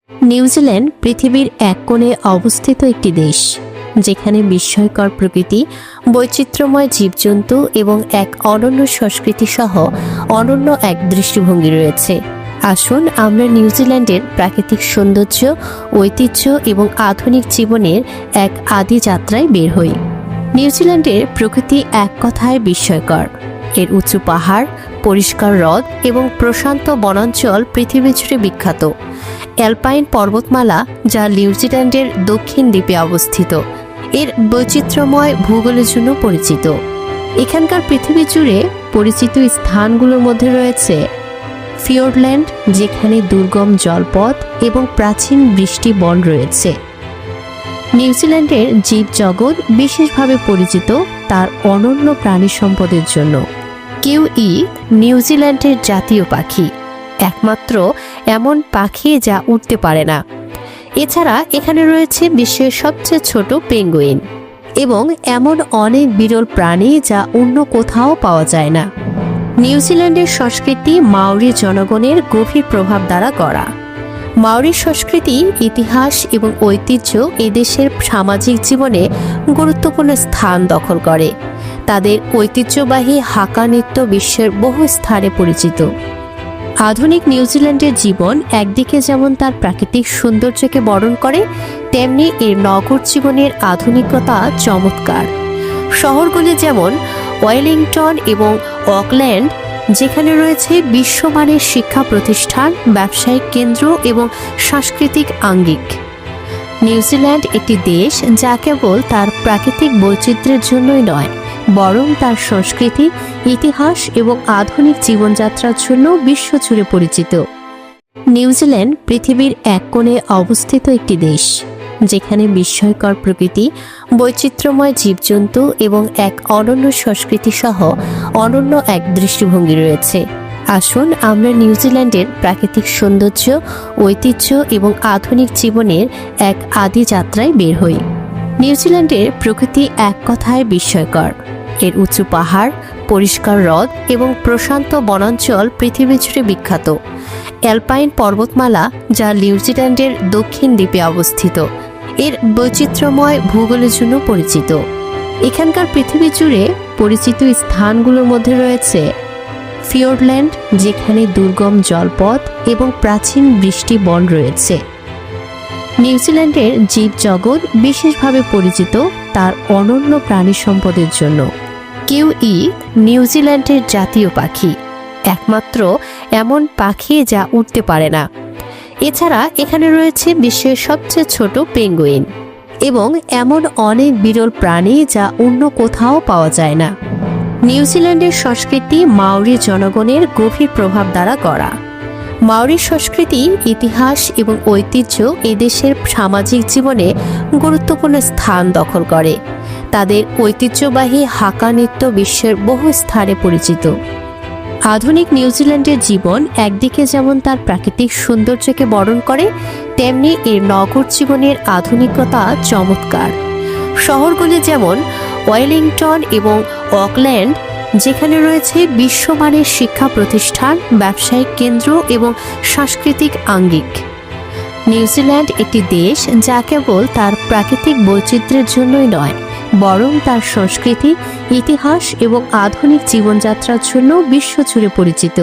New Zealand পৃথিবীর এক কোণে অবস্থিত একটি দেশ, যেখানে বিস্ময়কর প্রকৃতি, বৈচিত্র্যময় জীবজন্তু এবং এক অনন্য সংস্কৃতি সহ অনন্য এক দৃষ্টিভঙ্গি রয়েছে। আসুন আমরা নিউজিল্যান্ডের প্রাকৃতিক সৌন্দর্য, ঐতিহ্য এবং আধুনিক জীবনের এক আদি যাত্রায় বের হই। নিউজিল্যান্ডের প্রকৃতি এক কথায় বিস্ময়কর। এর উঁচু পাহাড়, পরিষ্কার হ্রদ এবং প্রশান্ত বনাঞ্চল পৃথিবী জুড়ে বিখ্যাত। অ্যালপাইন পর্বতমালা, যা নিউজিল্যান্ডের দক্ষিণ দ্বীপে অবস্থিত, এর বৈচিত্র্যময় ভূগোলের জন্য পরিচিত। এখানকার পৃথিবী জুড়ে পরিচিত স্থানগুলোর মধ্যে রয়েছে ফিওর্ডল্যান্ড, যেখানে দুর্গম জলপথ এবং প্রাচীন বৃষ্টি বন রয়েছে। নিউজিল্যান্ডের জীবজগৎ বিশেষভাবে পরিচিত তার অনন্য প্রাণী সম্পদের জন্য। কিউই নিউজিল্যান্ডের জাতীয় পাখি, একমাত্র এমন পাখি যা উড়তে পারে না। এছাড়া এখানে রয়েছে বিশ্বের সবচেয়ে ছোট পেঙ্গুইন এবং এমন অনেক বিরল প্রাণী যা অন্য কোথাও পাওয়া যায় না। নিউজিল্যান্ডের সংস্কৃতি মাওরি জনগণের গভীর প্রভাব দ্বারা গড়া। মাওরি সংস্কৃতি, ইতিহাস এবং ঐতিহ্য এদেশের সামাজিক জীবনে গুরুত্বপূর্ণ স্থান দখল করে। তাদের ঐতিহ্যবাহী হাকা নৃত্য বিশ্বের বহু স্থানে পরিচিত। আধুনিক নিউজিল্যান্ডের জীবন একদিকে যেমন তার প্রাকৃতিক সৌন্দর্যকে বরণ করে, তেমনি এর নগর জীবনের আধুনিকতা চমৎকার। শহরগুলি যেমন ওয়েলিংটন এবং অকল্যান্ড, যেখানে রয়েছে বিশ্বমানের শিক্ষা প্রতিষ্ঠান, ব্যবসায়িক কেন্দ্র এবং সাংস্কৃতিক আঙ্গিক। নিউজিল্যান্ড একটি দেশ যা কেবল তার প্রাকৃতিক বৈচিত্র্যের জন্যই নয়, বরং তার সংস্কৃতি, ইতিহাস এবং আধুনিক জীবনযাত্রার জন্য বিশ্বজুড়ে পরিচিত। নিউজিল্যান্ড পৃথিবীর এক কোণে অবস্থিত একটি দেশ, যেখানে বিস্ময়কর প্রকৃতি, বৈচিত্র্যময় জীবজন্তু এবং এক অনন্য সংস্কৃতি সহ অনন্য এক দৃষ্টিভঙ্গি রয়েছে। আসুন আমরা নিউজিল্যান্ডের প্রাকৃতিক সৌন্দর্য, ঐতিহ্য এবং আধুনিক জীবনের এক আদি যাত্রায় বের হই। নিউজিল্যান্ডের প্রকৃতি এক কথায় বিস্ময়কর। এর উঁচু পাহাড়, পরিষ্কার হ্রদ এবং প্রশান্ত বনাঞ্চল পৃথিবী জুড়ে বিখ্যাত। অ্যালপাইন পর্বতমালা, যা নিউজিল্যান্ডের দক্ষিণ দ্বীপে অবস্থিত, এর বৈচিত্র্যময় ভূগোলের জন্য পরিচিত। এখানকার পৃথিবী জুড়ে পরিচিত স্থানগুলোর মধ্যে রয়েছে ফিওর্ডল্যান্ড, যেখানে দুর্গম জলপথ এবং প্রাচীন বৃষ্টি বন রয়েছে। নিউজিল্যান্ডের জীবজগৎ বিশেষভাবে পরিচিত তার অনন্য প্রাণী সম্পদের জন্য। কিউই নিউজিল্যান্ডের জাতীয় পাখি, একমাত্র এমন পাখি যা উড়তে পারে না। এছাড়া এখানে রয়েছে বিশ্বের সবচেয়ে ছোট পেঙ্গুইন এবং এমন অনেক বিরল প্রাণী যা অন্য কোথাও পাওয়া যায় না। নিউজিল্যান্ডের সংস্কৃতি মাওরি জনগণের গভীর প্রভাব দ্বারা গড়া। মাওরি সংস্কৃতি, ইতিহাস এবং ঐতিহ্য এদেশের সামাজিক জীবনে গুরুত্বপূর্ণ স্থান দখল করে। তাদের ঐতিহ্যবাহী হাকা নৃত্য বিশ্বের বহু স্থানে পরিচিত। আধুনিক নিউজিল্যান্ডের জীবন একদিকে যেমন তার প্রাকৃতিক সৌন্দর্যকে বরণ করে, তেমনি এর নগর জীবনের আধুনিকতা চমৎকার। শহরগুলি যেমন ওয়েলিংটন এবং অকল্যান্ড, যেখানে রয়েছে বিশ্বমানের শিক্ষা প্রতিষ্ঠান, ব্যবসায়িক কেন্দ্র এবং সাংস্কৃতিক আঙ্গিক। নিউজিল্যান্ড একটি দেশ যা কেবল তার প্রাকৃতিক বৈচিত্র্যের জন্যই নয়, বরং তার সংস্কৃতি, ইতিহাস এবং আধুনিক জীবনযাত্রার জন্য বিশ্বজুড়ে পরিচিত।